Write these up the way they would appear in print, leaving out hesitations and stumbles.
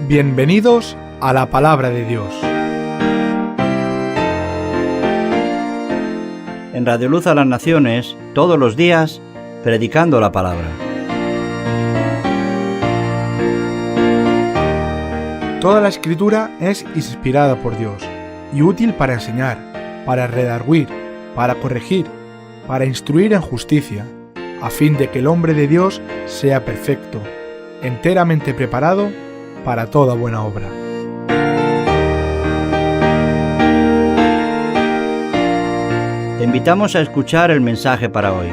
Bienvenidos a la Palabra de Dios. En Radio Luz a las Naciones, todos los días, predicando la palabra. Toda la Escritura es inspirada por Dios y útil para enseñar, para redarguir, para corregir, para instruir en justicia, a fin de que el hombre de Dios sea perfecto, enteramente preparado para toda buena obra. Te invitamos a escuchar el mensaje para hoy,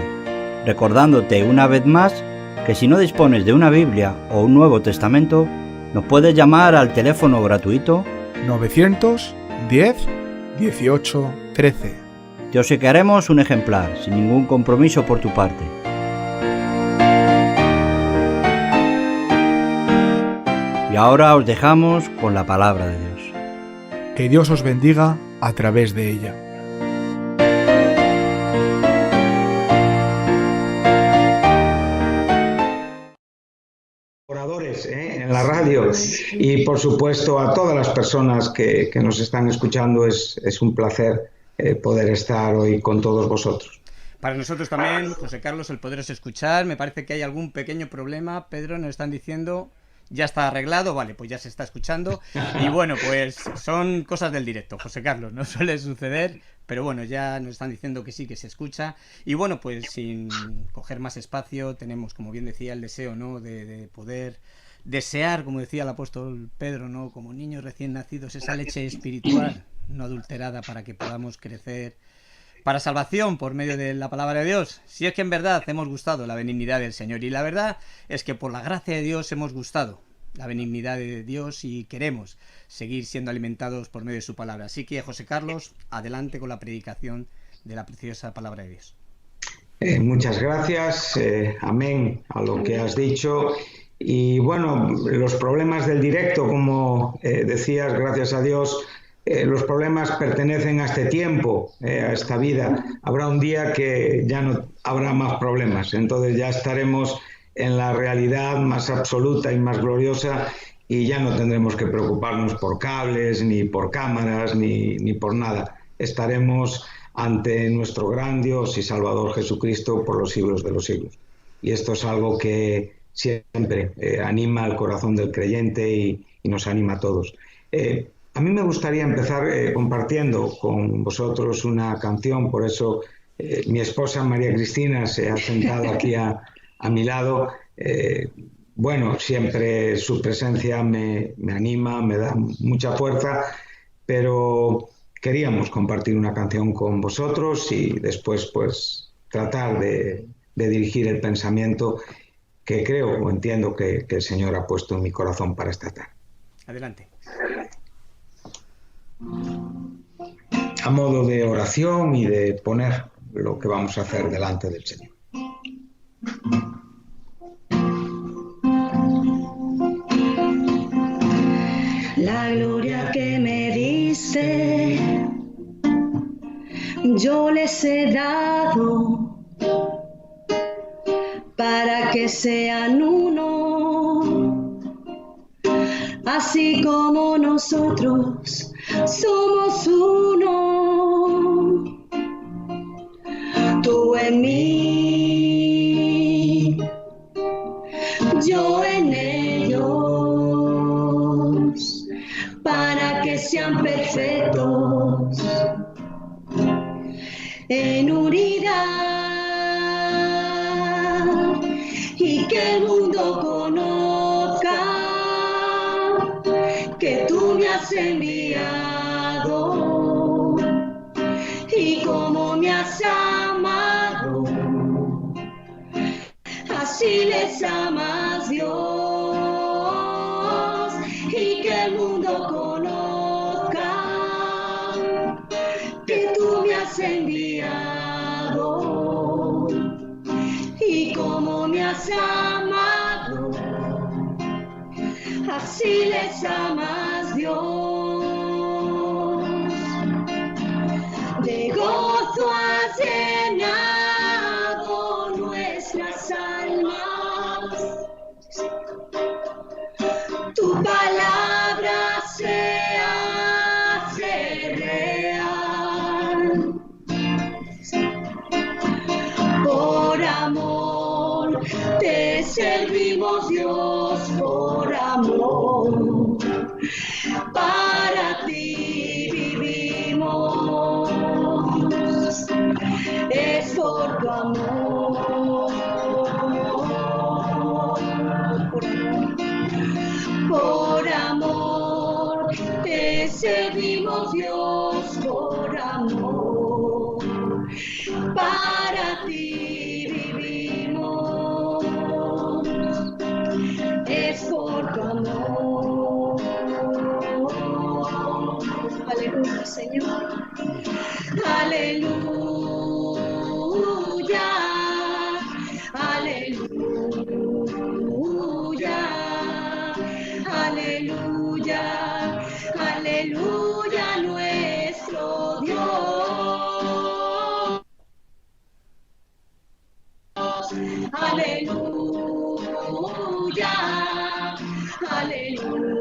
recordándote una vez más que si no dispones de una Biblia o un Nuevo Testamento, nos puedes llamar al teléfono gratuito 910 18 13. Te obsequiaremos un ejemplar, sin ningún compromiso por tu parte. Y ahora os dejamos con la palabra de Dios. Que Dios os bendiga a través de ella. En la radio y por supuesto a todas las personas que nos están escuchando, es un placer poder estar hoy con todos vosotros. Para nosotros también, José Carlos, el poderos escuchar. Me parece que hay algún pequeño problema. Pedro, nos están diciendo, ya está arreglado, vale, pues ya se está escuchando. Y bueno, pues son cosas del directo, José Carlos, no suele suceder, pero bueno, ya nos están diciendo que sí, que se escucha. Y bueno, pues sin coger más espacio, tenemos, como bien decía, el deseo, ¿no?, de poder desear, como decía el apóstol Pedro, ¿no?, como niños recién nacidos, esa leche espiritual no adulterada para que podamos crecer para salvación por medio de la palabra de Dios. Si es que en verdad hemos gustado la benignidad del Señor, y la verdad es que por la gracia de Dios hemos gustado la benignidad de Dios y queremos seguir siendo alimentados por medio de su palabra. Así que, José Carlos, adelante con la predicación de la preciosa palabra de Dios. Muchas gracias, amén a lo que has dicho. Y bueno, los problemas del directo, como decías, gracias a Dios, los problemas pertenecen a este tiempo, a esta vida. Habrá un día que ya no habrá más problemas, entonces ya estaremos en la realidad más absoluta y más gloriosa y ya no tendremos que preocuparnos por cables, ni por cámaras, ni por nada. Estaremos ante nuestro gran Dios y Salvador Jesucristo por los siglos de los siglos. Y esto es algo que siempre anima al corazón del creyente y nos anima a todos. A mí me gustaría empezar compartiendo con vosotros una canción, por eso mi esposa María Cristina se ha sentado aquí a mi lado. Bueno, siempre su presencia me anima, me da mucha fuerza, pero queríamos compartir una canción con vosotros y después pues tratar de dirigir el pensamiento que creo o entiendo que el Señor ha puesto en mi corazón para esta tarde. Adelante. A modo de oración y de poner lo que vamos a hacer delante del Señor. La gloria que me diste, yo les he dado para que sean uno, así como nosotros somos uno. Tú en mí, yo en ellos, para que sean perfectos en unidad y que el mundo conozca que tú me has enviado y como me has amado, así les amas, Dios, y que el mundo conozca que tú me has enviado y como me has amado, así les amas, Dios. De gozo has llenado nuestras almas, tu palabra te servimos Dios por amor, para ti vivimos, es por tu amor, por amor, te servimos Dios por amor, para ti vivimos, es por tu amor. Aleluya, Señor. Aleluya, aleluya, aleluya, aleluya, nuestro Dios. Aleluya, aleluya,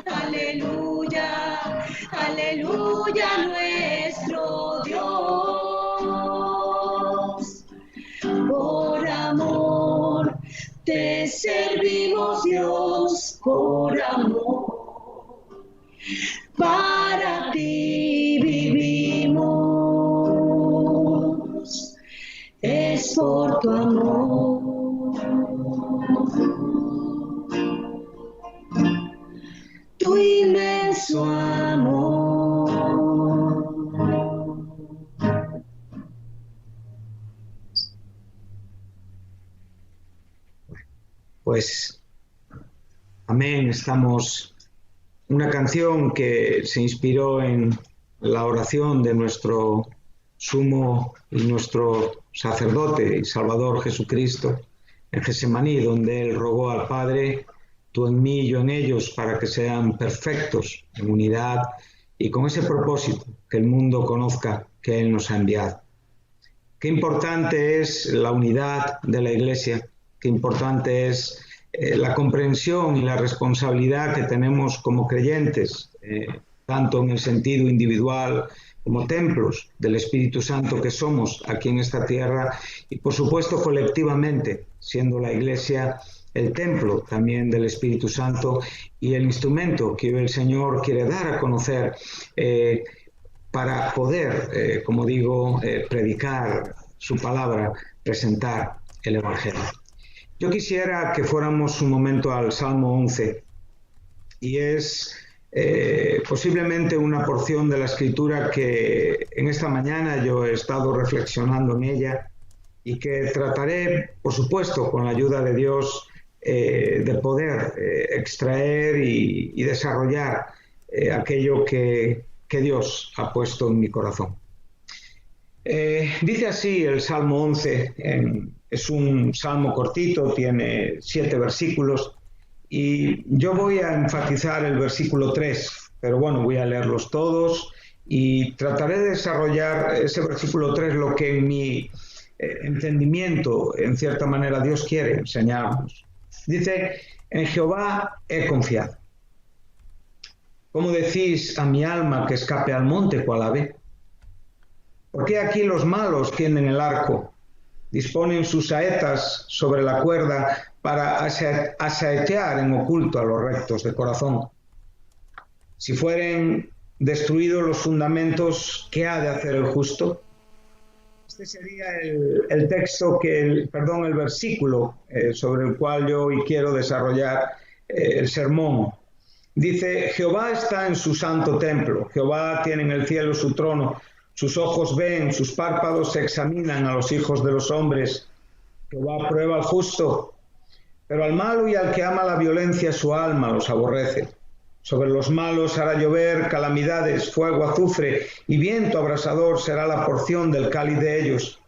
aleluya, aleluya, nuestro Dios. Por amor te servimos Dios, por amor, para ti vivimos, es por tu amor, tu inmenso amor. Pues, amén, estamos... Una canción que se inspiró en la oración de nuestro sumo y nuestro sacerdote y Salvador Jesucristo en Getsemaní, donde Él rogó al Padre, tú en mí y yo en ellos, para que sean perfectos en unidad y con ese propósito, que el mundo conozca que Él nos ha enviado. Qué importante es la unidad de la Iglesia, qué importante es la comprensión y la responsabilidad que tenemos como creyentes, tanto en el sentido individual como templos del Espíritu Santo que somos aquí en esta tierra y por supuesto colectivamente, siendo la Iglesia el templo también del Espíritu Santo y el instrumento que el Señor quiere dar a conocer para poder, como digo, predicar su palabra, presentar el Evangelio. Yo quisiera que fuéramos un momento al Salmo 11 y es posiblemente una porción de la Escritura que en esta mañana yo he estado reflexionando en ella y que trataré, por supuesto, con la ayuda de Dios, de poder extraer y desarrollar aquello que Dios ha puesto en mi corazón. Dice así el Salmo 11, es un salmo cortito, tiene 7 versículos y yo voy a enfatizar el versículo 3, pero bueno, voy a leerlos todos y trataré de desarrollar ese versículo 3, lo que en mi entendimiento, en cierta manera, Dios quiere enseñarnos. Dice, en Jehová he confiado. ¿Cómo decís a mi alma que escape al monte cual ave? ¿Por qué aquí los malos tienen el arco? Disponen sus saetas sobre la cuerda para asaetear en oculto a los rectos de corazón. Si fueren destruidos los fundamentos, ¿qué ha de hacer el justo? Este sería el texto, el versículo sobre el cual yo hoy quiero desarrollar el sermón. Dice, Jehová está en su santo templo, Jehová tiene en el cielo su trono, sus ojos ven, sus párpados examinan a los hijos de los hombres. Jehová prueba al justo, pero al malo y al que ama la violencia su alma los aborrece. Sobre los malos hará llover calamidades, fuego, azufre y viento abrasador será la porción del cáliz de ellos.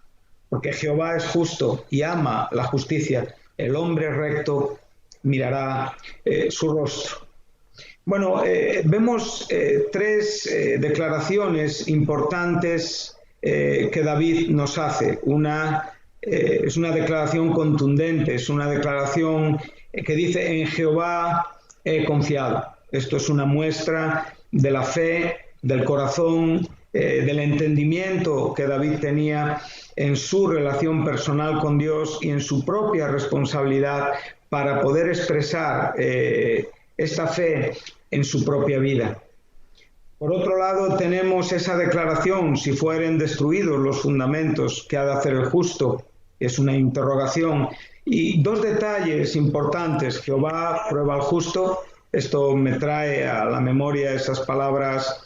Porque Jehová es justo y ama la justicia. El hombre recto mirará su rostro. Bueno, vemos 3 declaraciones importantes que David nos hace. Una es una declaración contundente, es una declaración que dice, en Jehová he confiado. Esto es una muestra de la fe, del corazón del entendimiento que David tenía en su relación personal con Dios y en su propia responsabilidad para poder expresar esta fe en su propia vida. Por otro lado, tenemos esa declaración: si fueren destruidos los fundamentos, ¿qué ha de hacer el justo? Es una interrogación. Y dos detalles importantes: Jehová prueba al justo. Esto me trae a la memoria esas palabras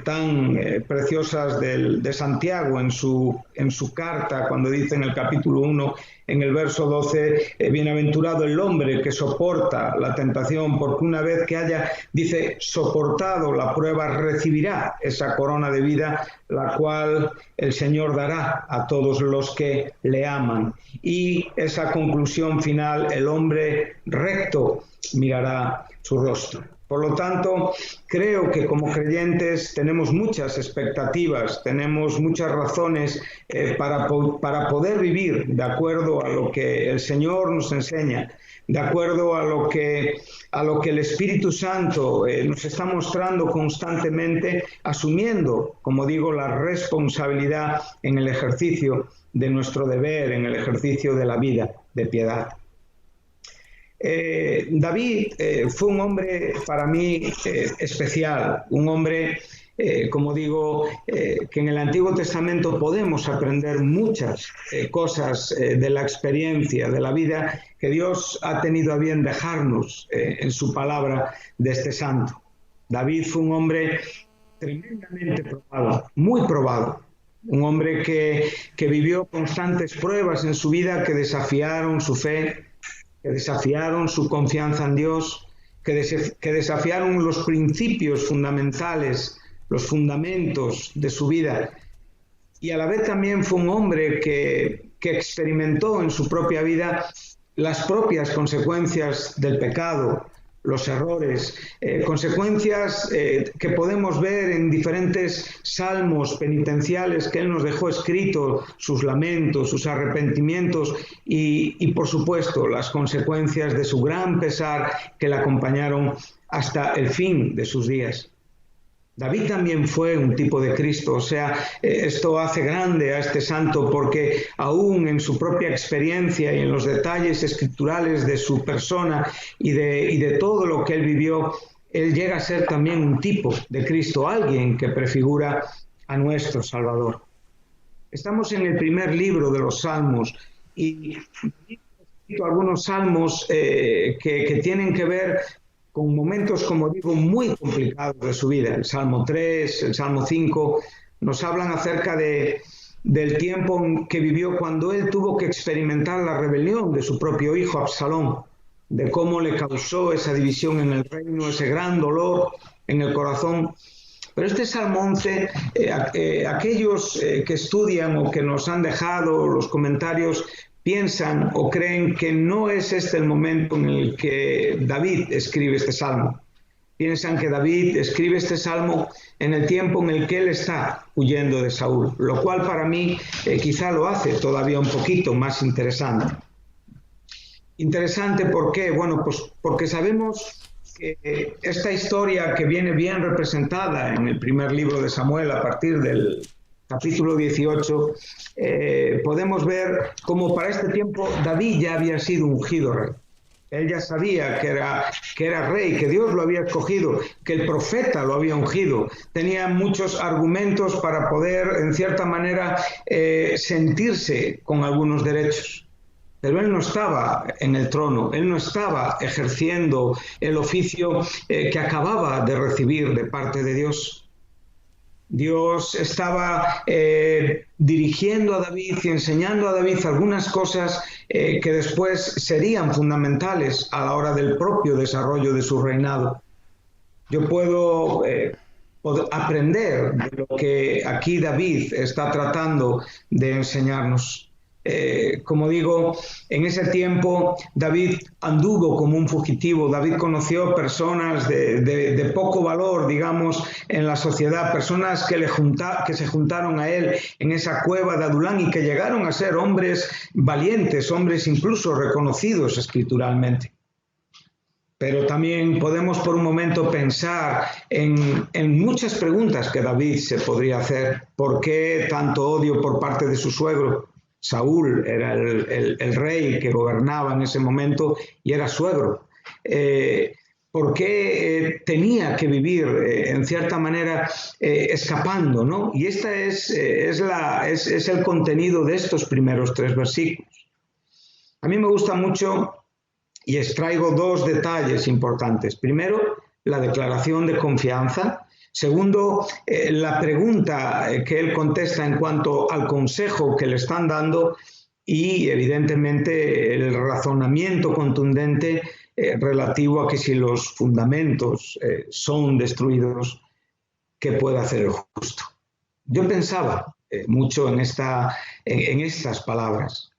tan preciosas de Santiago en su carta, cuando dice en el capítulo 1, en el verso 12, bienaventurado el hombre que soporta la tentación, porque una vez que haya, dice, soportado la prueba, recibirá esa corona de vida, la cual el Señor dará a todos los que le aman. Y esa conclusión final: el hombre recto mirará su rostro. Por lo tanto, creo que como creyentes tenemos muchas expectativas, tenemos muchas razones para poder vivir de acuerdo a lo que el Señor nos enseña, de acuerdo a lo que el Espíritu Santo nos está mostrando constantemente, asumiendo, como digo, la responsabilidad en el ejercicio de nuestro deber, en el ejercicio de la vida de piedad. David fue un hombre para mí especial, un hombre, como digo, que en el Antiguo Testamento podemos aprender muchas cosas de la experiencia, de la vida que Dios ha tenido a bien dejarnos en su palabra de este santo. David fue un hombre tremendamente probado, muy probado. Un hombre que vivió constantes pruebas en su vida que desafiaron su fe, que desafiaron su confianza en Dios, que desafiaron los principios fundamentales, los fundamentos de su vida. Y a la vez también fue un hombre que experimentó en su propia vida las propias consecuencias del pecado, los errores, consecuencias que podemos ver en diferentes salmos penitenciales que él nos dejó escritos, sus lamentos, sus arrepentimientos y por supuesto las consecuencias de su gran pesar que le acompañaron hasta el fin de sus días. David también fue un tipo de Cristo, o sea, esto hace grande a este santo porque aún en su propia experiencia y en los detalles escriturales de su persona y de todo lo que él vivió, él llega a ser también un tipo de Cristo, alguien que prefigura a nuestro Salvador. Estamos en el primer libro de los Salmos y he escrito algunos salmos que tienen que ver con momentos, como digo, muy complicados de su vida. El Salmo 3, el Salmo 5, nos hablan acerca del tiempo en que vivió cuando él tuvo que experimentar la rebelión de su propio hijo Absalón, de cómo le causó esa división en el reino, ese gran dolor en el corazón. Pero este Salmo 11, aquellos que estudian o que nos han dejado los comentarios, piensan o creen que no es este el momento en el que David escribe este salmo. Piensan que David escribe este salmo en el tiempo en el que él está huyendo de Saúl, lo cual para mí quizá lo hace todavía un poquito más interesante. Interesante, ¿por qué? Bueno, pues porque sabemos que esta historia que viene bien representada en el primer libro de Samuel a partir del capítulo 18, podemos ver cómo para este tiempo David ya había sido ungido rey. Él ya sabía que era rey, que Dios lo había escogido, que el profeta lo había ungido. Tenía muchos argumentos para poder, en cierta manera, sentirse con algunos derechos. Pero él no estaba en el trono, él no estaba ejerciendo el oficio que acababa de recibir de parte de Dios. Dios estaba dirigiendo a David y enseñando a David algunas cosas que después serían fundamentales a la hora del propio desarrollo de su reinado. Yo puedo aprender de lo que aquí David está tratando de enseñarnos. Como digo, en ese tiempo David anduvo como un fugitivo. David conoció personas de poco valor, digamos, en la sociedad, personas que se juntaron a él en esa cueva de Adulán y que llegaron a ser hombres valientes, hombres incluso reconocidos escrituralmente. Pero también podemos por un momento pensar en muchas preguntas que David se podría hacer. ¿Por qué tanto odio por parte de su suegro? Saúl era el rey que gobernaba en ese momento y era suegro. ¿Por qué tenía que vivir en cierta manera escapando, ¿no? Y este es el contenido de estos primeros 3 versículos. A mí me gusta mucho y extraigo 2 detalles importantes. Primero, la declaración de confianza. Segundo, la pregunta que él contesta en cuanto al consejo que le están dando y, evidentemente, el razonamiento contundente relativo a que si los fundamentos son destruidos, ¿qué puede hacer el justo? Yo pensaba mucho en estas palabras.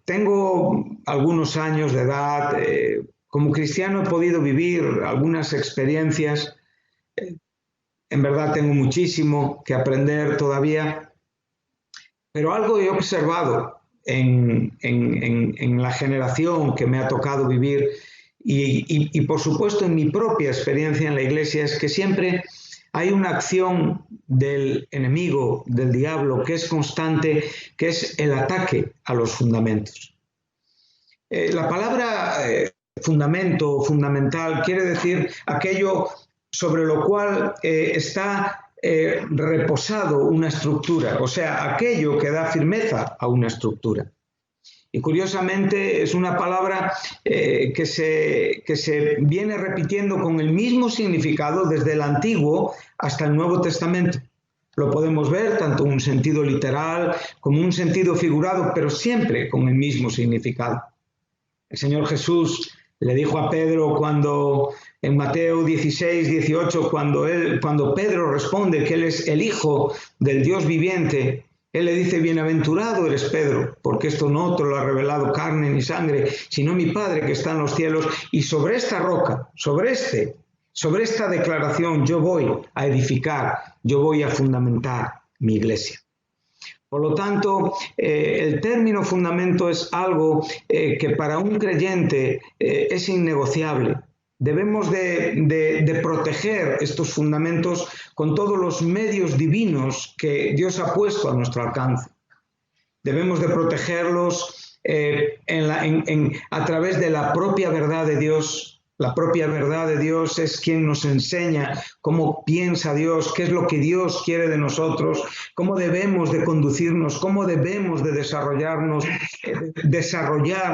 Tengo algunos años de edad, como cristiano he podido vivir algunas experiencias, en verdad tengo muchísimo que aprender todavía, pero algo he observado en la generación que me ha tocado vivir y por supuesto en mi propia experiencia en la iglesia es que siempre hay una acción del enemigo, del diablo, que es constante, que es el ataque a los fundamentos. La palabra fundamento, fundamental, quiere decir aquello sobre lo cual está reposado una estructura, o sea, aquello que da firmeza a una estructura. Y curiosamente es una palabra que se viene repitiendo con el mismo significado desde el Antiguo hasta el Nuevo Testamento. Lo podemos ver tanto en un sentido literal como en un sentido figurado, pero siempre con el mismo significado. El Señor Jesús le dijo a Pedro cuando en Mateo 16, 18, cuando Pedro responde que él es el Hijo del Dios viviente, él le dice, bienaventurado eres Pedro, porque esto no te lo ha revelado carne ni sangre, sino mi Padre que está en los cielos, y sobre esta roca, sobre esta declaración yo voy a edificar, yo voy a fundamentar mi iglesia. Por lo tanto, el término fundamento es algo que para un creyente es innegociable. Debemos de proteger estos fundamentos con todos los medios divinos que Dios ha puesto a nuestro alcance. Debemos de protegerlos a través de la propia verdad de Dios. La propia verdad de Dios es quien nos enseña cómo piensa Dios, qué es lo que Dios quiere de nosotros, cómo debemos de conducirnos, cómo debemos de desarrollar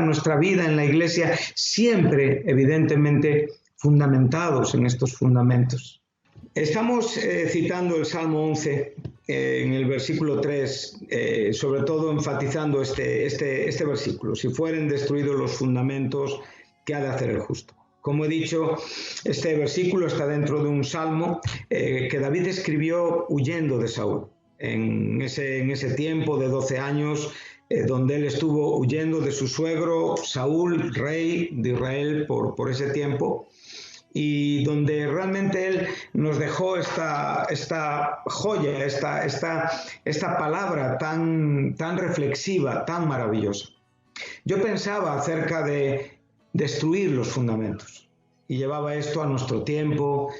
nuestra vida en la iglesia, siempre, evidentemente, fundamentados en estos fundamentos. Estamos citando el Salmo 11 en el versículo 3, sobre todo enfatizando este versículo. Si fueren destruidos los fundamentos, ¿qué ha de hacer el justo? Como he dicho, este versículo está dentro de un salmo que David escribió huyendo de Saúl. En ese tiempo de 12 años, donde él estuvo huyendo de su suegro Saúl, rey de Israel por ese tiempo, y donde realmente él nos dejó esta joya, esta palabra tan reflexiva, tan maravillosa. Yo pensaba acerca de destruir los fundamentos y llevaba esto a nuestro tiempo,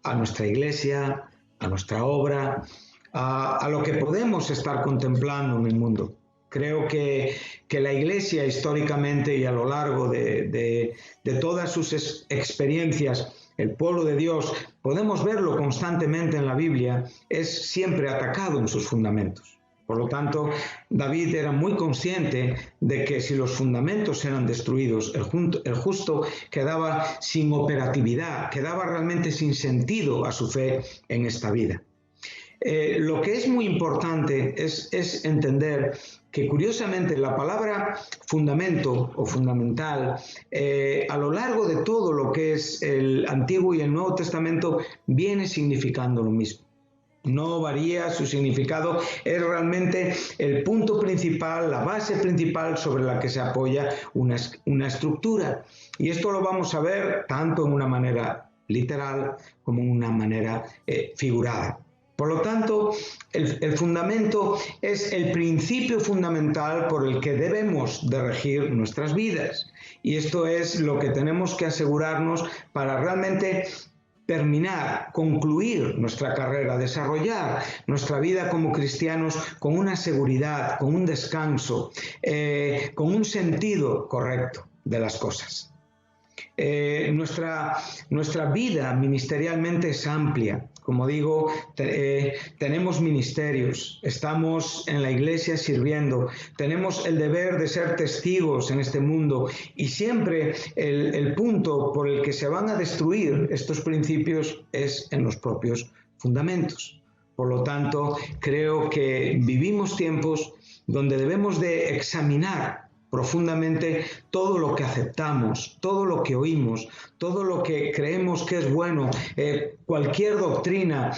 a nuestra iglesia, a nuestra obra, a lo que podemos estar contemplando en el mundo. Creo que la iglesia históricamente y a lo largo de todas sus experiencias, el pueblo de Dios, podemos verlo constantemente en la Biblia, es siempre atacado en sus fundamentos. Por lo tanto, David era muy consciente de que si los fundamentos eran destruidos, el justo quedaba sin operatividad, quedaba realmente sin sentido a su fe en esta vida. Lo que es muy importante es entender que curiosamente la palabra fundamento o fundamental a lo largo de todo lo que es el Antiguo y el Nuevo Testamento viene significando lo mismo. No varía su significado, es realmente el punto principal, la base principal sobre la que se apoya una estructura. Y esto lo vamos a ver tanto en una manera literal como en una manera figurada. Por lo tanto, el fundamento es el principio fundamental por el que debemos de regir nuestras vidas. Y esto es lo que tenemos que asegurarnos para realmente terminar, concluir nuestra carrera, desarrollar nuestra vida como cristianos con una seguridad, con un descanso, con un sentido correcto de las cosas. Nuestra vida ministerialmente es amplia. Como digo, tenemos ministerios, estamos en la iglesia sirviendo, tenemos el deber de ser testigos en este mundo y siempre el punto por el que se van a destruir estos principios es en los propios fundamentos. Por lo tanto, creo que vivimos tiempos donde debemos de examinar profundamente todo lo que aceptamos, todo lo que oímos, todo lo que creemos que es bueno, cualquier doctrina,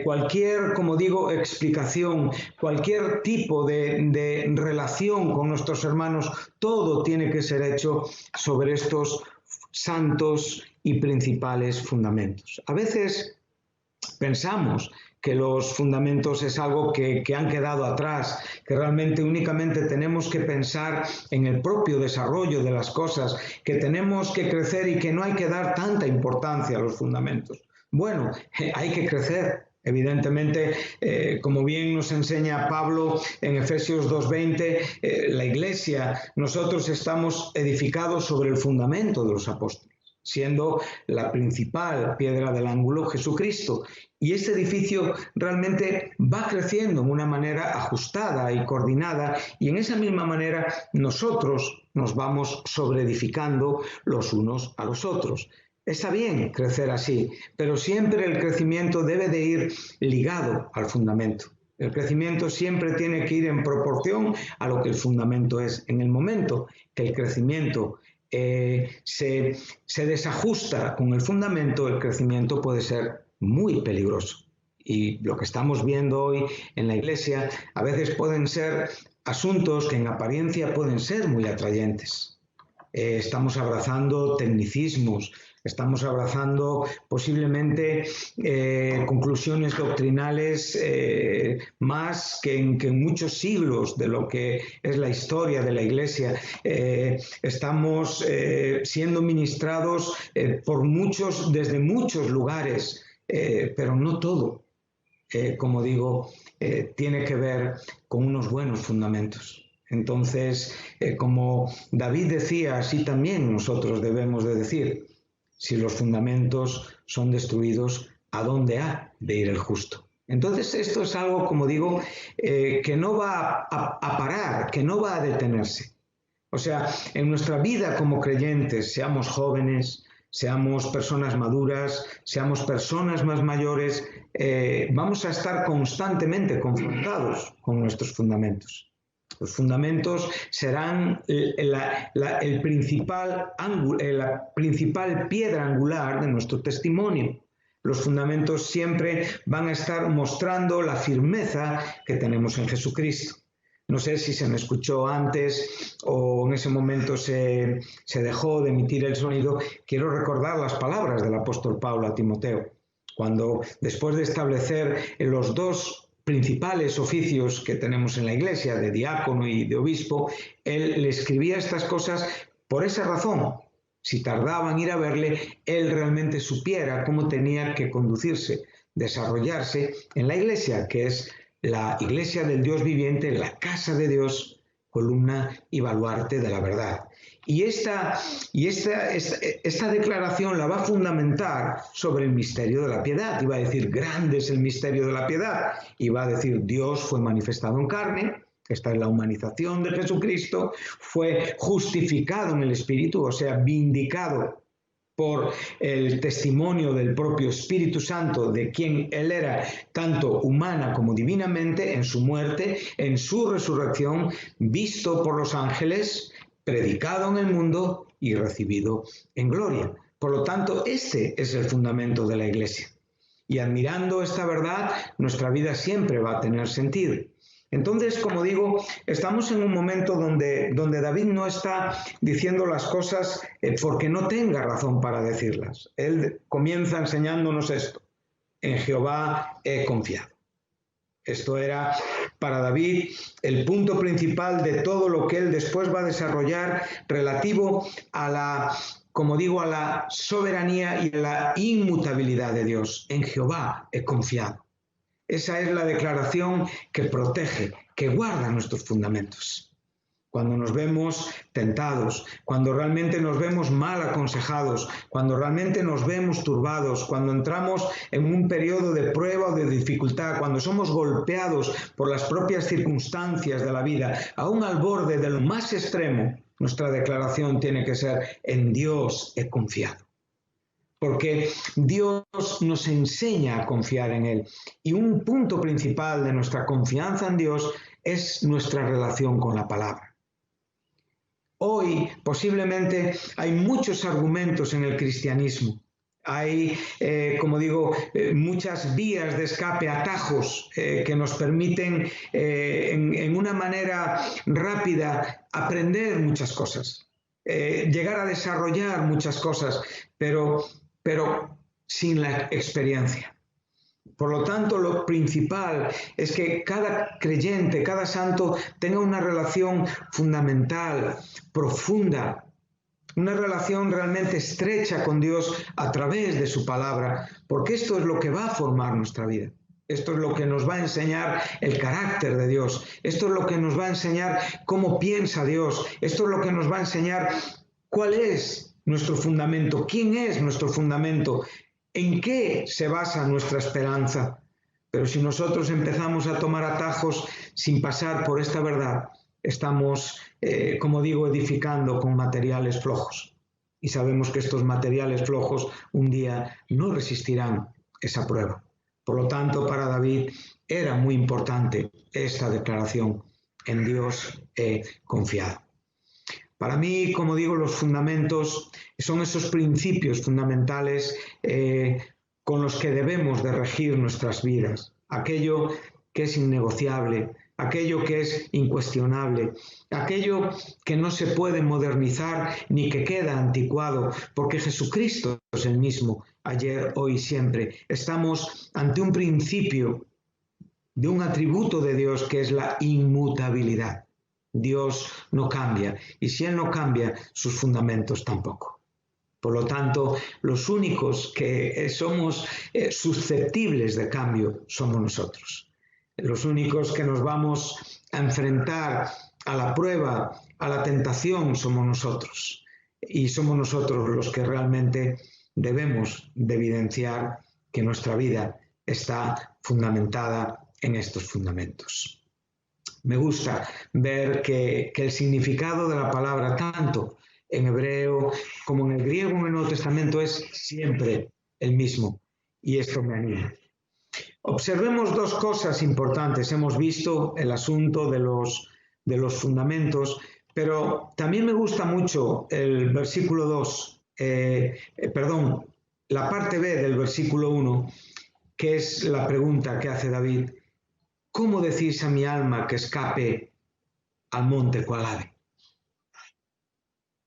cualquier, como digo, explicación, cualquier tipo de relación con nuestros hermanos, todo tiene que ser hecho sobre estos santos y principales fundamentos. A veces pensamos que los fundamentos es algo que han quedado atrás, que realmente únicamente tenemos que pensar en el propio desarrollo de las cosas, que tenemos que crecer y que no hay que dar tanta importancia a los fundamentos. Bueno, hay que crecer. Evidentemente, como bien nos enseña Pablo en Efesios 2:20, la iglesia, nosotros estamos edificados sobre el fundamento de los apóstoles, siendo la principal piedra del ángulo Jesucristo. Y este edificio realmente va creciendo de una manera ajustada y coordinada, y en esa misma manera nosotros nos vamos sobreedificando los unos a los otros. Está bien crecer así, pero siempre el crecimiento debe de ir ligado al fundamento. El crecimiento siempre tiene que ir en proporción a lo que el fundamento es. En el momento que el crecimiento se desajusta con el fundamento, el crecimiento puede ser muy peligroso. Y lo que estamos viendo hoy en la iglesia a veces pueden ser asuntos que en apariencia pueden ser muy atrayentes. Estamos abrazando tecnicismos, estamos abrazando posiblemente conclusiones doctrinales más que en muchos siglos de lo que es la historia de la iglesia. Estamos siendo ministrados por muchos, desde muchos lugares, pero no todo, como digo, tiene que ver con unos buenos fundamentos. Entonces, como David decía, así también nosotros debemos de decir: si los fundamentos son destruidos, ¿a dónde ha de ir el justo? Entonces, esto es algo, como digo, que no va a parar, que no va a detenerse. O sea, en nuestra vida como creyentes, seamos jóvenes, seamos personas maduras, seamos personas más mayores, vamos a estar constantemente confrontados con nuestros fundamentos. Los fundamentos serán la principal piedra angular de nuestro testimonio. Los fundamentos siempre van a estar mostrando la firmeza que tenemos en Jesucristo. No sé si se me escuchó antes o en ese momento se dejó de emitir el sonido. Quiero recordar las palabras del apóstol Pablo a Timoteo, cuando después de establecer los dos principales oficios que tenemos en la iglesia, de diácono y de obispo, él le escribía estas cosas por esa razón. Si tardaban en ir a verle, él realmente supiera cómo tenía que conducirse, desarrollarse en la iglesia, que es la iglesia del Dios viviente, la casa de Dios, columna y baluarte de la verdad. Y esta declaración la va a fundamentar sobre el misterio de la piedad. Y va a decir: grande es el misterio de la piedad. Y va a decir: Dios fue manifestado en carne. Esta es la humanización de Jesucristo. Fue justificado en el Espíritu, o sea, vindicado por el testimonio del propio Espíritu Santo, de quien Él era, tanto humana como divinamente, en su muerte, en su resurrección, visto por los ángeles, predicado en el mundo y recibido en gloria. Por lo tanto, este es el fundamento de la iglesia. Y admirando esta verdad, nuestra vida siempre va a tener sentido. Entonces, como digo, estamos en un momento donde David no está diciendo las cosas porque no tenga razón para decirlas. Él comienza enseñándonos esto: en Jehová he confiado. Esto era para David el punto principal de todo lo que él después va a desarrollar relativo a la, como digo, a la soberanía y a la inmutabilidad de Dios. En Jehová he confiado. Esa es la declaración que protege, que guarda nuestros fundamentos. Cuando nos vemos tentados, cuando realmente nos vemos mal aconsejados, cuando realmente nos vemos turbados, cuando entramos en un periodo de prueba o de dificultad, cuando somos golpeados por las propias circunstancias de la vida, aún al borde de lo más extremo, nuestra declaración tiene que ser: en Dios he confiado. Porque Dios nos enseña a confiar en Él. Y un punto principal de nuestra confianza en Dios es nuestra relación con la palabra. Hoy posiblemente hay muchos argumentos en el cristianismo. Hay, como digo, muchas vías de escape, atajos que nos permiten en una manera rápida aprender muchas cosas, llegar a desarrollar muchas cosas, pero sin la experiencia. Por lo tanto, lo principal es que cada creyente, cada santo tenga una relación fundamental, profunda, una relación realmente estrecha con Dios a través de su palabra, porque esto es lo que va a formar nuestra vida. Esto es lo que nos va a enseñar el carácter de Dios. Esto es lo que nos va a enseñar cómo piensa Dios. Esto es lo que nos va a enseñar cuál es nuestro fundamento, quién es nuestro fundamento, en qué se basa nuestra esperanza. Pero si nosotros empezamos a tomar atajos sin pasar por esta verdad, estamos, como digo, edificando con materiales flojos. Y sabemos que estos materiales flojos un día no resistirán esa prueba. Por lo tanto, para David era muy importante esta declaración: en Dios he confiado. Para mí, como digo, los fundamentos son esos principios fundamentales con los que debemos de regir nuestras vidas. Aquello que es innegociable, aquello que es incuestionable, aquello que no se puede modernizar ni que queda anticuado, porque Jesucristo es el mismo, ayer, hoy y siempre. Estamos ante un principio de un atributo de Dios que es la inmutabilidad. Dios no cambia, y si Él no cambia, sus fundamentos tampoco. Por lo tanto, los únicos que somos susceptibles de cambio somos nosotros. Los únicos que nos vamos a enfrentar a la prueba, a la tentación, somos nosotros. Y somos nosotros los que realmente debemos de evidenciar que nuestra vida está fundamentada en estos fundamentos. Me gusta ver que el significado de la palabra, tanto en hebreo como en el griego en el Nuevo Testamento, es siempre el mismo, y esto me anima. Observemos dos cosas importantes. Hemos visto el asunto de los fundamentos, pero también me gusta mucho el versículo 2, la parte B del versículo 1, que es la pregunta que hace David: ¿cómo decís a mi alma que escape al monte cual ave?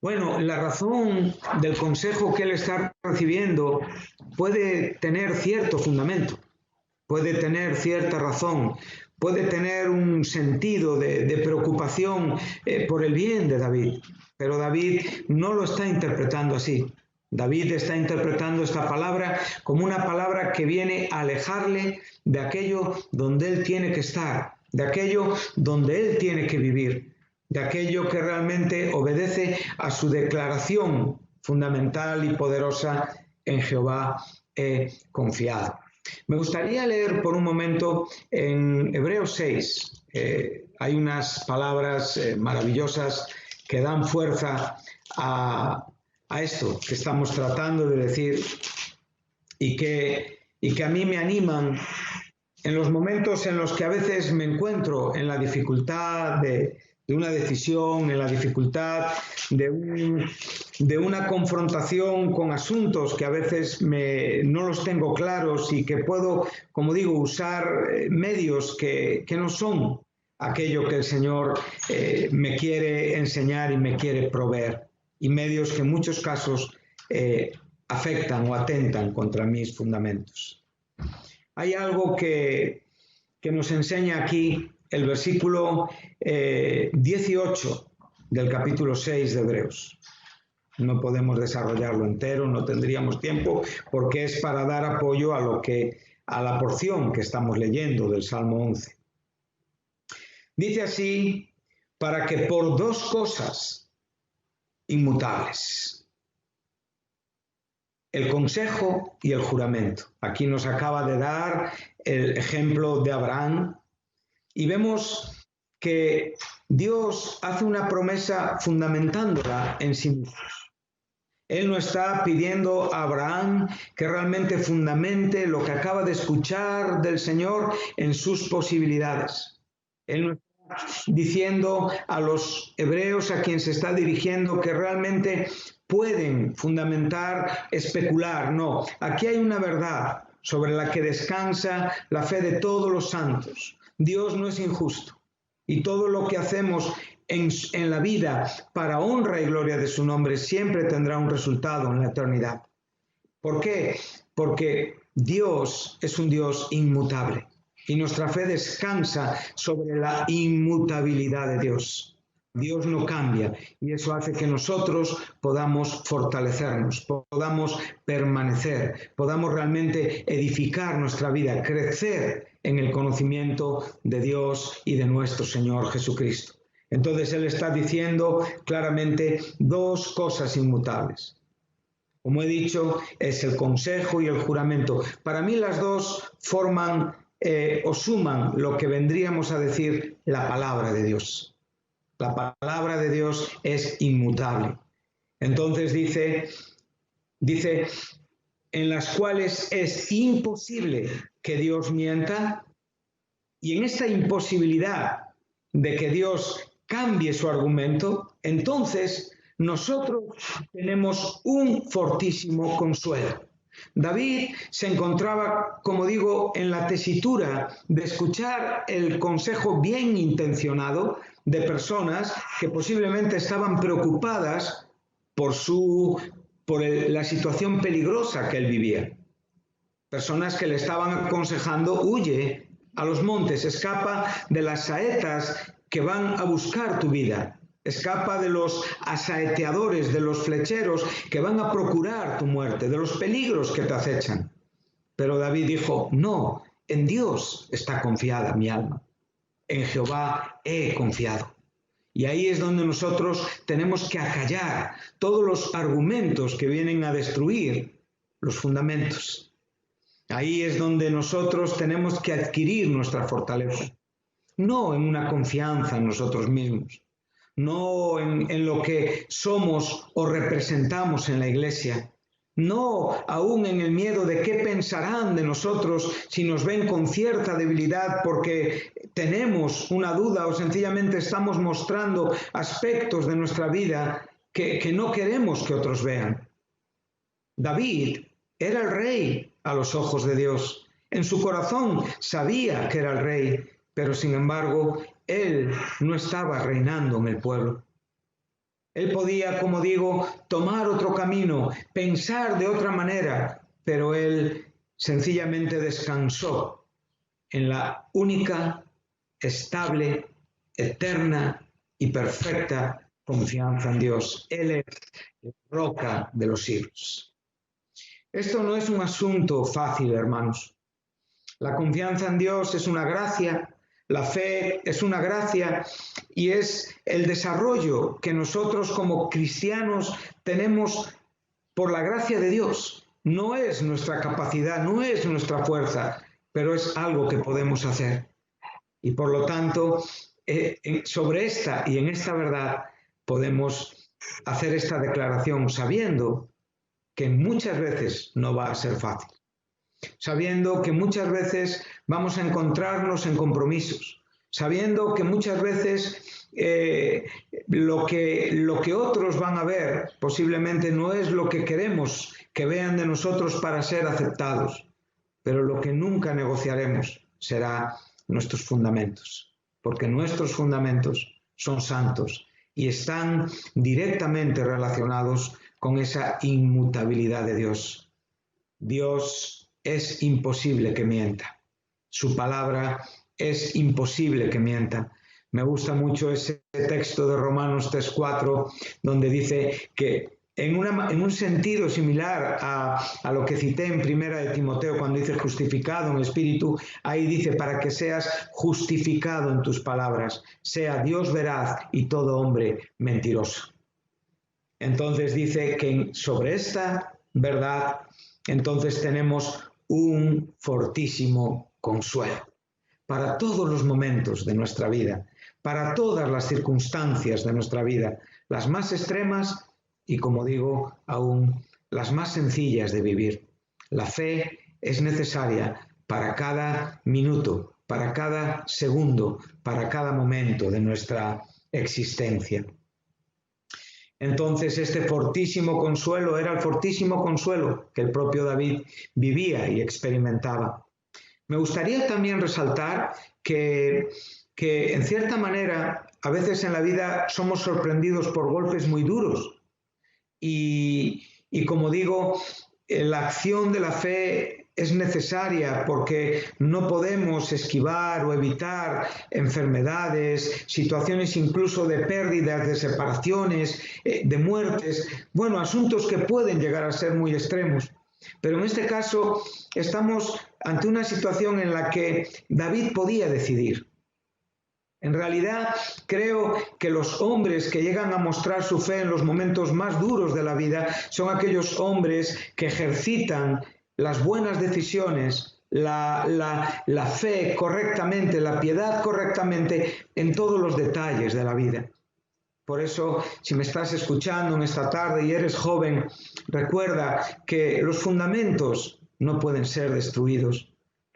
Bueno, la razón del consejo que él está recibiendo puede tener cierto fundamento, puede tener cierta razón, puede tener un sentido de preocupación por el bien de David, pero David no lo está interpretando así. David está interpretando esta palabra como una palabra que viene a alejarle de aquello donde él tiene que estar, de aquello donde él tiene que vivir, de aquello que realmente obedece a su declaración fundamental y poderosa: en Jehová he confiado. Me gustaría leer por un momento en Hebreos 6. Hay unas palabras maravillosas que dan fuerza a esto que estamos tratando de decir y que a mí me animan en los momentos en los que a veces me encuentro en la dificultad de una decisión, en la dificultad de una confrontación con asuntos que a veces no los tengo claros y que puedo, como digo, usar medios que no son aquello que el Señor me quiere enseñar y me quiere proveer, y medios que en muchos casos afectan o atentan contra mis fundamentos. Hay algo que que nos enseña aquí el versículo 18 del capítulo 6 de Hebreos. No podemos desarrollarlo entero, no tendríamos tiempo, porque es para dar apoyo a la porción que estamos leyendo del Salmo 11. Dice así, para que por dos cosas inmutables, el consejo y el juramento. Aquí nos acaba de dar el ejemplo de Abraham y vemos que Dios hace una promesa fundamentándola en sí mismo. Él no está pidiendo a Abraham que realmente fundamente lo que acaba de escuchar del Señor en sus posibilidades. Él no está diciendo a los hebreos a quien se está dirigiendo que realmente pueden fundamentar, especular. No, aquí hay una verdad sobre la que descansa la fe de todos los santos. Dios no es injusto y todo lo que hacemos en la vida para honra y gloria de su nombre siempre tendrá un resultado en la eternidad. ¿Por qué? Porque Dios es un Dios inmutable y nuestra fe descansa sobre la inmutabilidad de Dios. Dios no cambia y eso hace que nosotros podamos fortalecernos, podamos permanecer, podamos realmente edificar nuestra vida, crecer en el conocimiento de Dios y de nuestro Señor Jesucristo. Entonces Él está diciendo claramente dos cosas inmutables. Como he dicho, es el consejo y el juramento. Para mí las dos forman o suman lo que vendríamos a decir la palabra de Dios. La palabra de Dios es inmutable. Entonces dice, en las cuales es imposible que Dios mienta, y en esta imposibilidad de que Dios cambie su argumento, entonces nosotros tenemos un fortísimo consuelo. David se encontraba, como digo, en la tesitura de escuchar el consejo bien intencionado de personas que posiblemente estaban preocupadas por la situación peligrosa que él vivía. Personas que le estaban aconsejando, huye a los montes, escapa de las saetas que van a buscar tu vida. Escapa de los asaeteadores, de los flecheros que van a procurar tu muerte, de los peligros que te acechan. Pero David dijo, no, en Dios está confiada mi alma. En Jehová he confiado. Y ahí es donde nosotros tenemos que acallar todos los argumentos que vienen a destruir los fundamentos. Ahí es donde nosotros tenemos que adquirir nuestra fortaleza. No en una confianza en nosotros mismos. No en lo que somos o representamos en la iglesia, no aún en el miedo de qué pensarán de nosotros si nos ven con cierta debilidad porque tenemos una duda o sencillamente estamos mostrando aspectos de nuestra vida que no queremos que otros vean. David era el rey a los ojos de Dios. En su corazón sabía que era el rey, pero sin embargo él no estaba reinando en el pueblo. Él podía, como digo, tomar otro camino, pensar de otra manera, pero él sencillamente descansó en la única, estable, eterna y perfecta confianza en Dios. Él es la roca de los siglos. Esto no es un asunto fácil, hermanos. La confianza en Dios es una gracia. La fe es una gracia y es el desarrollo que nosotros como cristianos tenemos por la gracia de Dios. No es nuestra capacidad, no es nuestra fuerza, pero es algo que podemos hacer. Y por lo tanto, sobre esta y en esta verdad podemos hacer esta declaración sabiendo que muchas veces no va a ser fácil. Sabiendo que muchas veces vamos a encontrarnos en compromisos, sabiendo que muchas veces lo que otros van a ver posiblemente no es lo que queremos que vean de nosotros para ser aceptados, pero lo que nunca negociaremos será nuestros fundamentos, porque nuestros fundamentos son santos y están directamente relacionados con esa inmutabilidad de Dios. Dios es imposible que mienta. Su palabra es imposible que mienta. Me gusta mucho ese texto de Romanos 3:4, donde dice que en un sentido similar a lo que cité en Primera de Timoteo, cuando dice justificado en espíritu, ahí dice para que seas justificado en tus palabras, sea Dios veraz y todo hombre mentiroso. Entonces dice que sobre esta verdad, entonces tenemos un fortísimo consuelo para todos los momentos de nuestra vida, para todas las circunstancias de nuestra vida, las más extremas y, como digo, aún las más sencillas de vivir. La fe es necesaria para cada minuto, para cada segundo, para cada momento de nuestra existencia. Entonces, este fortísimo consuelo era el fortísimo consuelo que el propio David vivía y experimentaba. Me gustaría también resaltar que en cierta manera, a veces en la vida somos sorprendidos por golpes muy duros. Y como digo, la acción de la fe es necesaria porque no podemos esquivar o evitar enfermedades, situaciones incluso de pérdidas, de separaciones, de muertes, bueno, asuntos que pueden llegar a ser muy extremos. Pero en este caso estamos ante una situación en la que David podía decidir. En realidad, creo que los hombres que llegan a mostrar su fe en los momentos más duros de la vida son aquellos hombres que ejercitan las buenas decisiones, la fe correctamente, la piedad correctamente en todos los detalles de la vida. Por eso, si me estás escuchando en esta tarde y eres joven, recuerda que los fundamentos no pueden ser destruidos.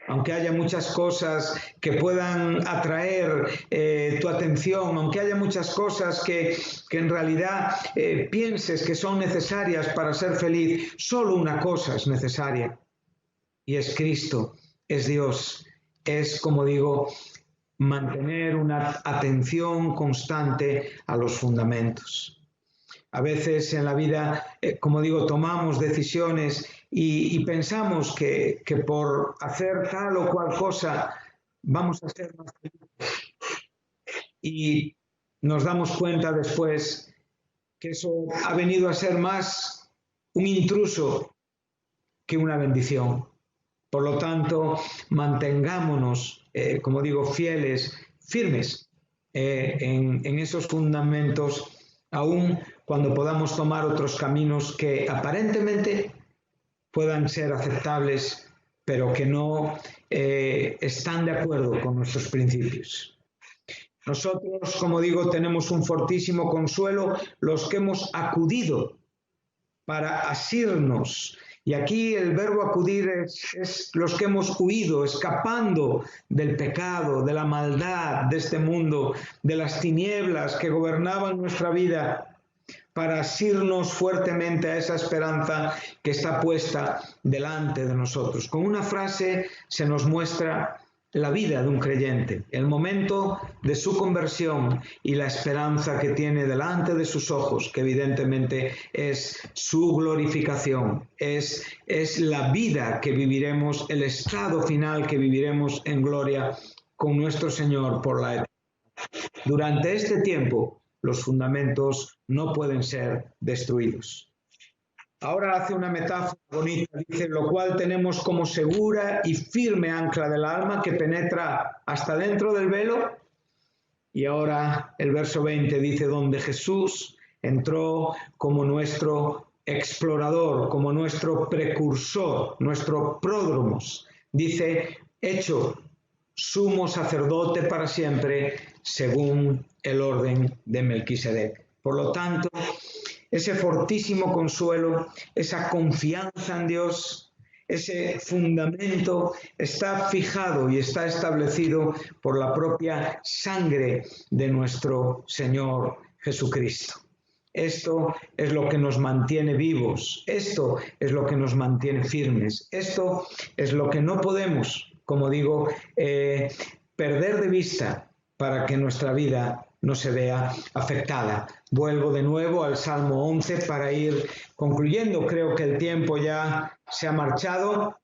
Aunque haya muchas cosas que puedan atraer tu atención, aunque haya muchas cosas que en realidad pienses que son necesarias para ser feliz, solo una cosa es necesaria, y es Cristo, es Dios, es, como digo, mantener una atención constante a los fundamentos. A veces en la vida, como digo, tomamos decisiones y pensamos que por hacer tal o cual cosa vamos a ser más felices. Y nos damos cuenta después que eso ha venido a ser más un intruso que una bendición. Por lo tanto, mantengámonos, como digo, fieles, firmes en esos fundamentos, aun cuando podamos tomar otros caminos que aparentemente puedan ser aceptables, pero que no están de acuerdo con nuestros principios. Nosotros, como digo, tenemos un fortísimo consuelo, los que hemos acudido para asirnos. Y aquí el verbo acudir es los que hemos huido, escapando del pecado, de la maldad de este mundo, de las tinieblas que gobernaban nuestra vida, para asirnos fuertemente a esa esperanza que está puesta delante de nosotros. Con una frase se nos muestra la vida de un creyente, el momento de su conversión y la esperanza que tiene delante de sus ojos, que evidentemente es su glorificación, es la vida que viviremos, el estado final que viviremos en gloria con nuestro Señor por la eternidad. Durante este tiempo, los fundamentos no pueden ser destruidos. Ahora hace una metáfora bonita, dice, lo cual tenemos como segura y firme ancla del alma que penetra hasta dentro del velo. Y ahora el verso 20 dice, donde Jesús entró como nuestro explorador, como nuestro precursor, nuestro pródromos. Dice, hecho sumo sacerdote para siempre, según el orden de Melquisedec. Por lo tanto, ese fortísimo consuelo, esa confianza en Dios, ese fundamento está fijado y está establecido por la propia sangre de nuestro Señor Jesucristo. Esto es lo que nos mantiene vivos, esto es lo que nos mantiene firmes, esto es lo que no podemos, como digo, perder de vista para que nuestra vida no se vea afectada. Vuelvo de nuevo al Salmo 11 para ir concluyendo. Creo que el tiempo ya se ha marchado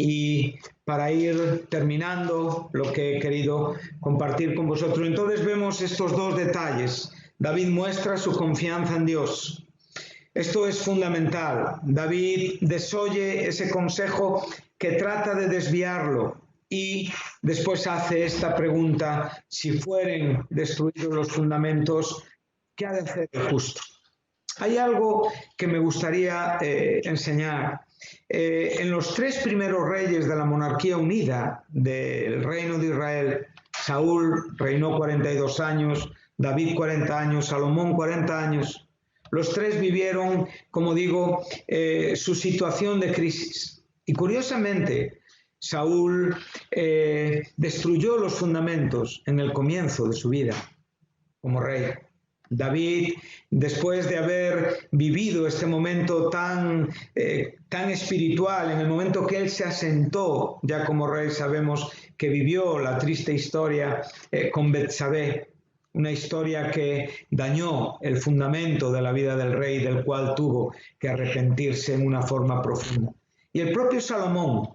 y para ir terminando lo que he querido compartir con vosotros. Entonces vemos estos dos detalles. David muestra su confianza en Dios. Esto es fundamental. David desoye ese consejo que trata de desviarlo y después hace esta pregunta: si fueren destruidos los fundamentos, ¿qué ha de hacer el justo? Hay algo que me gustaría enseñar. En los tres primeros reyes de la monarquía unida del reino de Israel, Saúl reinó 42 años, David 40 años, Salomón 40 años. Los tres vivieron, como digo, su situación de crisis. Y curiosamente, Saúl destruyó los fundamentos en el comienzo de su vida como rey. David, después de haber vivido este momento tan espiritual, en el momento que él se asentó ya como rey, sabemos que vivió la triste historia con Betsabé, una historia que dañó el fundamento de la vida del rey, del cual tuvo que arrepentirse en una forma profunda. Y el propio Salomón,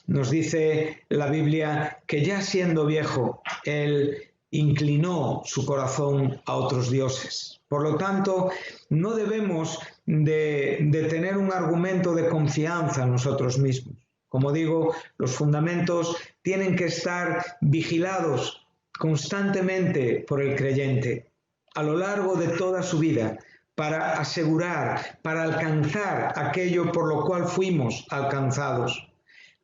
nos dice la Biblia que ya siendo viejo, él inclinó su corazón a otros dioses. Por lo tanto, no debemos de tener un argumento de confianza en nosotros mismos. Como digo, los fundamentos tienen que estar vigilados constantemente por el creyente a lo largo de toda su vida, para asegurar, para alcanzar aquello por lo cual fuimos alcanzados.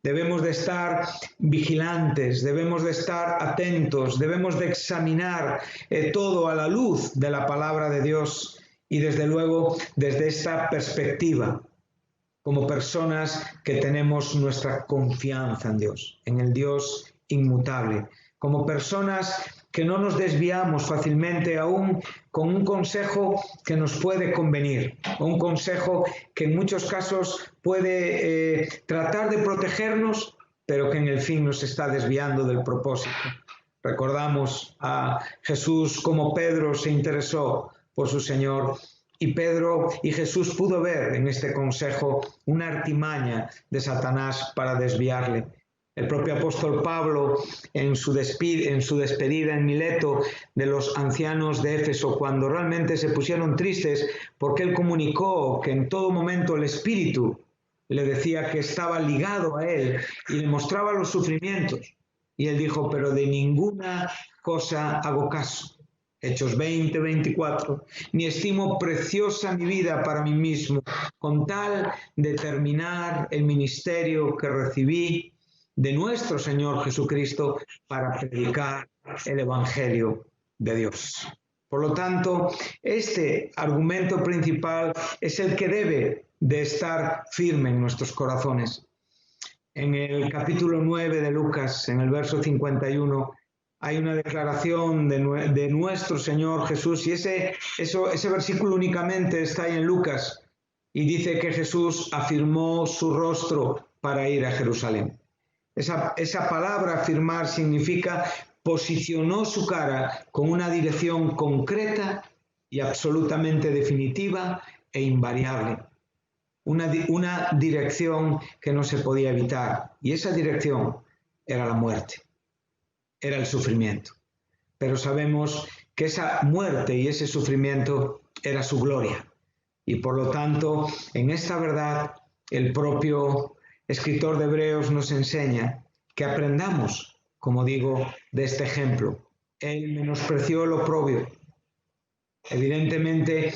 Debemos de estar vigilantes, debemos de estar atentos, debemos de examinar todo a la luz de la palabra de Dios y desde luego desde esta perspectiva, como personas que tenemos nuestra confianza en Dios, en el Dios inmutable, como personas que no nos desviamos fácilmente aún con un consejo que nos puede convenir, o un consejo que en muchos casos puede tratar de protegernos, pero que en el fin nos está desviando del propósito. Recordamos a Jesús como Pedro se interesó por su Señor y Jesús pudo ver en este consejo una artimaña de Satanás para desviarle. El propio apóstol Pablo, en su despedida en Mileto de los ancianos de Éfeso, cuando realmente se pusieron tristes porque él comunicó que en todo momento el Espíritu le decía que estaba ligado a él y le mostraba los sufrimientos. Y él dijo, pero de ninguna cosa hago caso. Hechos 20, 24. Ni estimo preciosa mi vida para mí mismo, con tal de terminar el ministerio que recibí de nuestro Señor Jesucristo para predicar el Evangelio de Dios. Por lo tanto, este argumento principal es el que debe de estar firme en nuestros corazones. En el capítulo 9 de Lucas, en el verso 51, hay una declaración de nuestro Señor Jesús y ese versículo únicamente está ahí en Lucas y dice que Jesús afirmó su rostro para ir a Jerusalén. Esa palabra afirmar significa posicionó su cara con una dirección concreta y absolutamente definitiva e invariable. Una dirección que no se podía evitar. Y esa dirección era la muerte, era el sufrimiento. Pero sabemos que esa muerte y ese sufrimiento era su gloria. Y por lo tanto, en esta verdad, el propio escritor de Hebreos nos enseña que aprendamos, como digo, de este ejemplo. Él menospreció el oprobio. Evidentemente,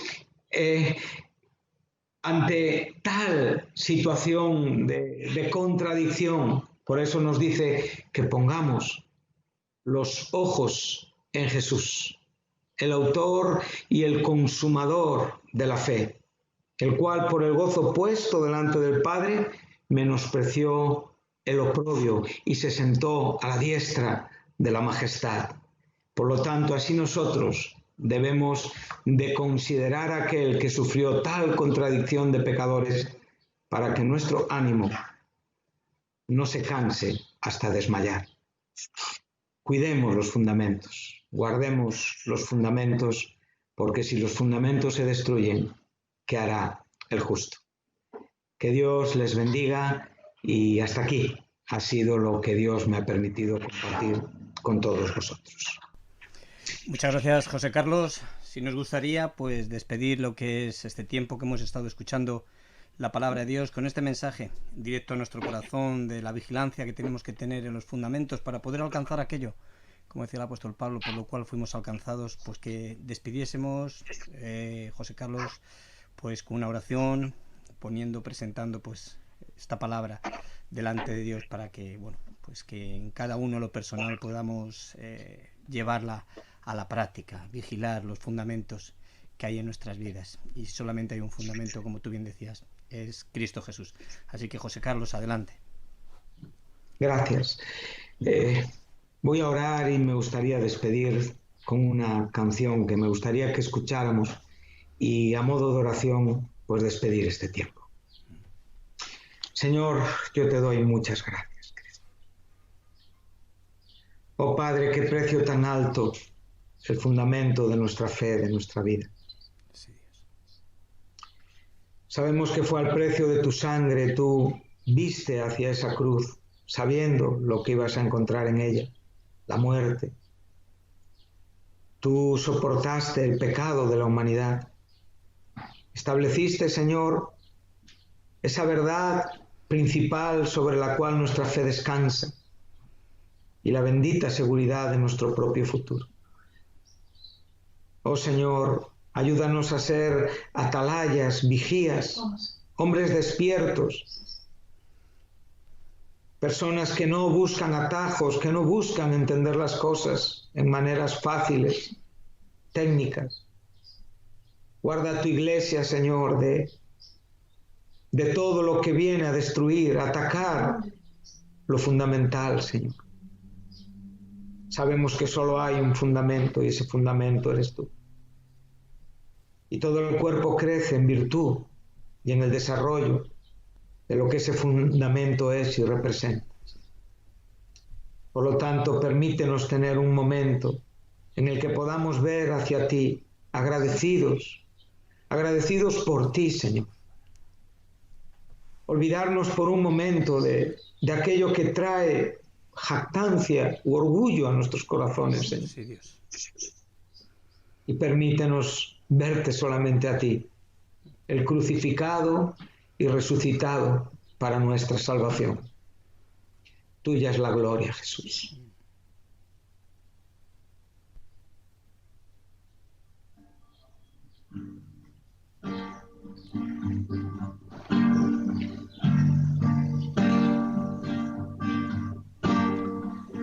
ante tal situación de contradicción, por eso nos dice que pongamos los ojos en Jesús, el autor y el consumador de la fe, el cual por el gozo puesto delante del Padre menospreció el oprobio y se sentó a la diestra de la majestad. Por lo tanto, así nosotros debemos de considerar a aquel que sufrió tal contradicción de pecadores para que nuestro ánimo no se canse hasta desmayar. Cuidemos los fundamentos, guardemos los fundamentos, porque si los fundamentos se destruyen, ¿qué hará el justo? Que Dios les bendiga Y hasta aquí ha sido lo que Dios me ha permitido compartir con todos vosotros. Muchas gracias, José Carlos. Si nos gustaría, pues, despedir lo que es este tiempo que hemos estado escuchando la palabra de Dios con este mensaje directo a nuestro corazón de la vigilancia que tenemos que tener en los fundamentos para poder alcanzar aquello, como decía el apóstol Pablo, por lo cual fuimos alcanzados. Pues que despidiésemos, José Carlos, pues con una oración, presentando pues esta palabra delante de Dios, para que, bueno, pues que en cada uno lo personal podamos llevarla a la práctica, vigilar los fundamentos que hay en nuestras vidas. Y solamente hay un fundamento, como tú bien decías, es Cristo Jesús. Así que, José Carlos, adelante. Gracias. Voy a orar y me gustaría despedir con una canción que me gustaría que escucháramos y a modo de oración, pues despedir este tiempo. Señor, yo te doy muchas gracias, Cristo. Oh Padre, qué precio tan alto es el fundamento de nuestra fe, de nuestra vida. Sí, Dios. Sabemos que fue al precio de tu sangre, tú viste hacia esa cruz, sabiendo lo que ibas a encontrar en ella, la muerte. Tú soportaste el pecado de la humanidad. Estableciste, Señor, esa verdad principal sobre la cual nuestra fe descansa y la bendita seguridad de nuestro propio futuro. Oh Señor, ayúdanos a ser atalayas, vigías, hombres despiertos, personas que no buscan atajos, que no buscan entender las cosas en maneras fáciles, técnicas. Guarda a tu iglesia, Señor, de todo lo que viene a destruir, a atacar lo fundamental, Señor. Sabemos que solo hay un fundamento y ese fundamento eres tú. Y todo el cuerpo crece en virtud y en el desarrollo de lo que ese fundamento es y representa. Por lo tanto, permítenos tener un momento en el que podamos ver hacia ti, agradecidos por ti, Señor. Olvidarnos por un momento de aquello que trae jactancia u orgullo a nuestros corazones, Señor. Sí, Dios. Y permítenos verte solamente a ti, el crucificado y resucitado para nuestra salvación. Tuya es la gloria, Jesús.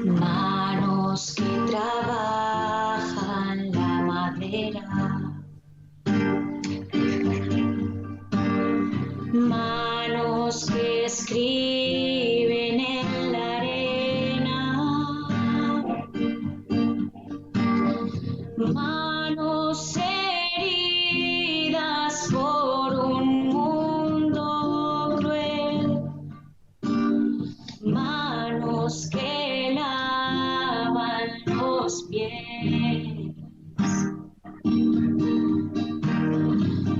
Manos que trabajan la madera, manos que escriben en la arena, manos heridas por un mundo cruel, manos que lavan los pies,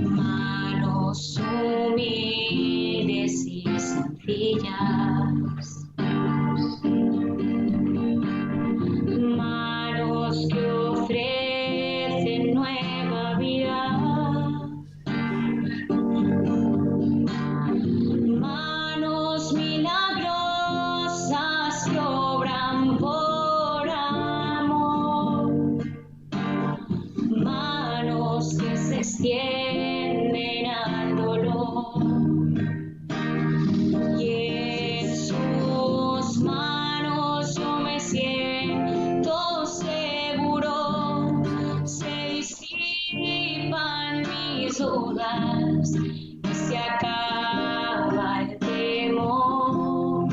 manos humildes y sencillas, manos que ofrecen nueva vida, manos milagrosas que obran por amor, manos que se extienden al dolor, y en sus manos yo me siento seguro, se disipan mis dudas y se acaba el temor.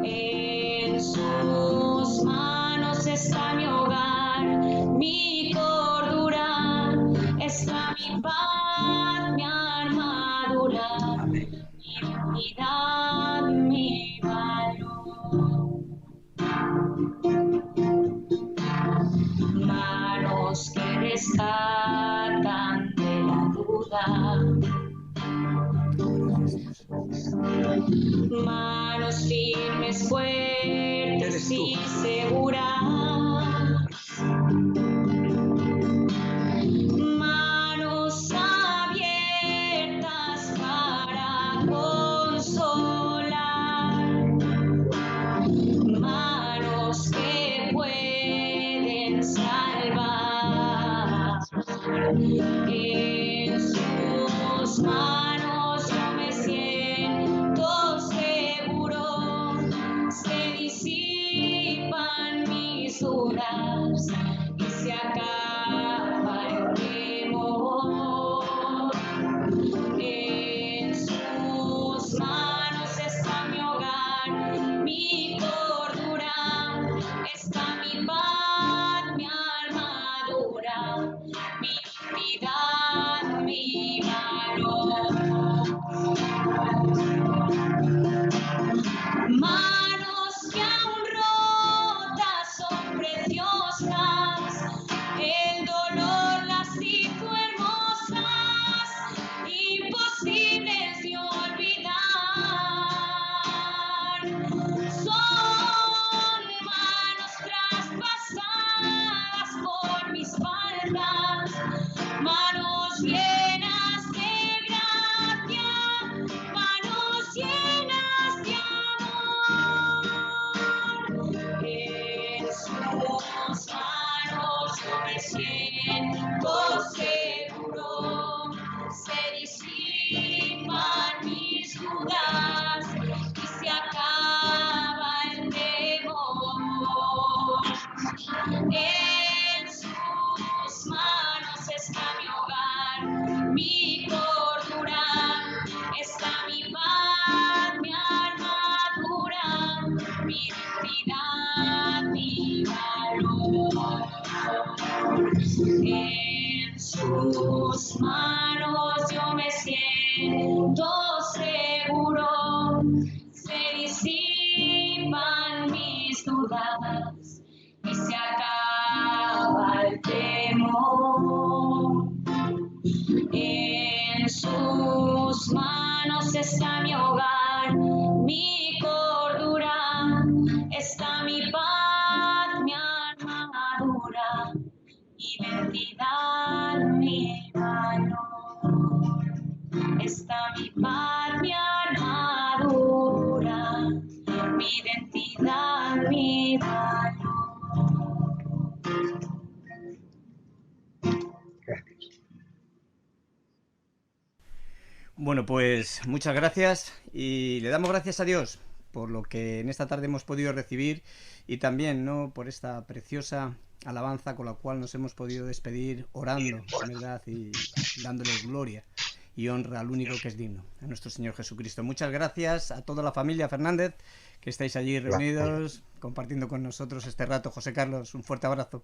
En sus manos está mi hogar, mi cordura, está mi paz, mi armadura, mi dignidad, mi valor. Manos que rescatan de la duda, Manos firmes, fuertes Eres tú. y seguras. Manos abiertas para consolar. Manos que pueden salvar. En sus manos yo me siento seguro. Se disipan mis dudas y se acaba el temor. En sus manos está mi hogar, mi cordura, está mi paz, mi armadura, mi dignidad, mi valor. Manos que aún rotas son preciosas, el dolor las hizo hermosas, imposibles de olvidar. Son manos traspasadas por mis faltas, manos llenas de gracia, manos llenas de amor. En sus manos yo me siento seguro. Se disipan mis dudas y se acaba el temor. En sus manos está mi hogar, mi cordura, está mi paz, mi armadura, mi dignidad, mi valor. En sus manos yo me siento seguro. Se disipan mis dudas y se acaba el temor. En sus manos está mi hogar, mi cordura, está mi paz, mi armadura, mi identidad, mi valor. Está mi paz, mi armadura, mi identidad, mi valor. Bueno, pues muchas gracias y le damos gracias a Dios por lo que en esta tarde hemos podido recibir y también, ¿no?, por esta preciosa alabanza con la cual nos hemos podido despedir orando, ¿verdad?, y dándoles gloria y honra al único que es digno, a nuestro Señor Jesucristo. Muchas gracias a toda la familia Fernández que estáis allí reunidos compartiendo con nosotros este rato. José Carlos, un fuerte abrazo.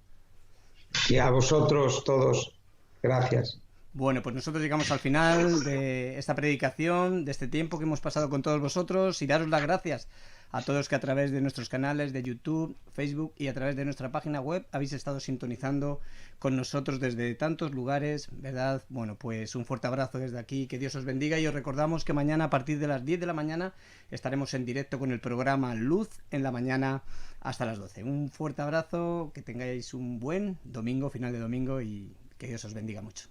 Y a vosotros todos, gracias. Bueno, pues nosotros llegamos al final de esta predicación, de este tiempo que hemos pasado con todos vosotros, y daros las gracias a todos que a través de nuestros canales de YouTube, Facebook y a través de nuestra página web habéis estado sintonizando con nosotros desde tantos lugares, ¿verdad? Bueno, pues un fuerte abrazo desde aquí, que Dios os bendiga, y os recordamos que mañana a partir de las 10 de la mañana estaremos en directo con el programa Luz en la Mañana hasta las 12. Un fuerte abrazo, que tengáis un buen domingo, final de domingo, y que Dios os bendiga mucho.